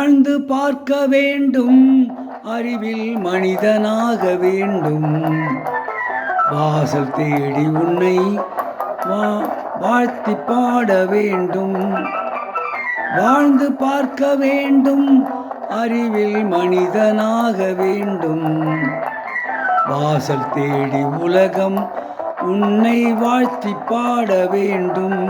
வாழ்ந்து பார்க்க வேண்டும், அறிவில் மனிதனாக வேண்டும். வாசல் தேடி உன்னை வாழ்த்தி பாட வேண்டும். வாழ்ந்து பார்க்க வேண்டும், அறிவில் மனிதனாக வேண்டும். வாசல் தேடி உலகம் உன்னை வாழ்த்தி பாட வேண்டும்.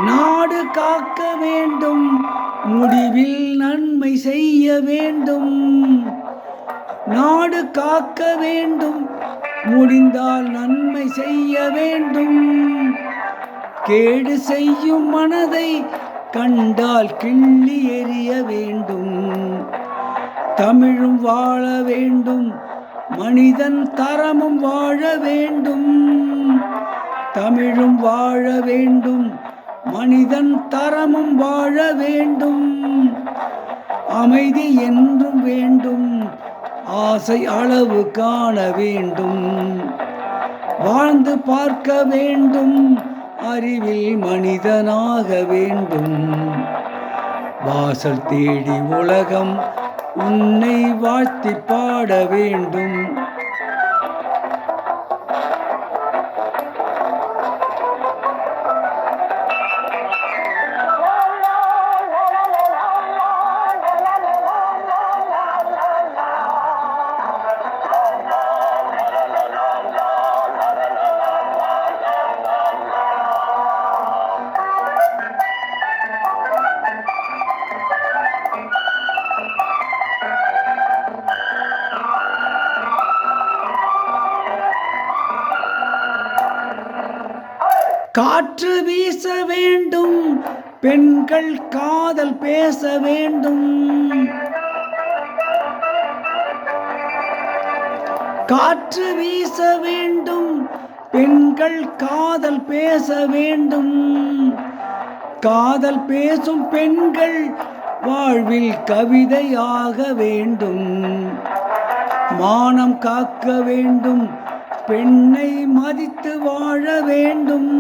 நாடு காக்க வேண்டும், முடிவில் நன்மை செய்ய வேண்டும். நாடு காக்க வேண்டும், முடிந்தால் நன்மை செய்ய வேண்டும். கேடு செய்யும் மனதை கண்டால் கிள்ளி எறிய வேண்டும். தமிழும் வாழ வேண்டும், மனிதன் தரமும் வாழ வேண்டும். தமிழும் வாழ வேண்டும், மனிதன் தரமும் வாழ வேண்டும். அமைதி என்றும் வேண்டும், ஆசை அளவு காண வேண்டும். வாழ்ந்து பார்க்க வேண்டும், அறிவில் மனிதனாக வேண்டும். வாசல் தேடி உலகம் உன்னை வாழ்த்தி பாட வேண்டும். காற்று வீச வேண்டும், பெண்கள் காதல் பேச வேண்டும். காற்று வீச வேண்டும், பெண்கள் காதல் பேச வேண்டும். காதல் பேசும் பெண்கள் வாழ்வில் கவிதையாக வேண்டும். மானம் காக்க வேண்டும், பெண்ணை மதித்து வாழ வேண்டும்.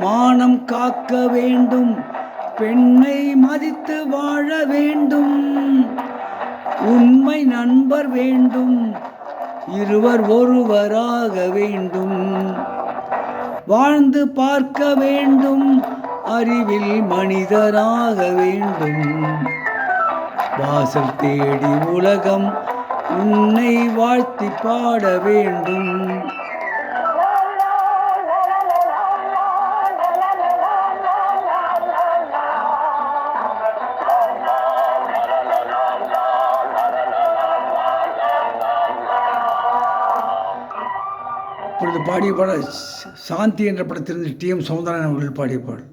மானம் காக்க வேண்டும், பெண்ணை மதித்து வாழ வேண்டும். உண்மை நண்பர் வேண்டும், இருவர் ஒருவராக வேண்டும். வாழ்ந்து பார்க்க வேண்டும், அறிவில் மனிதராக வேண்டும். வாசல் தேடி உலகம் உன்னை வாழ்த்தி பாட வேண்டும். இப்பொழுது பாடிய பாட சாந்தி என்ற படத்திலிருந்து டி.எம். சௌந்தரராஜன் அவர்கள் பாடிய பாடல்.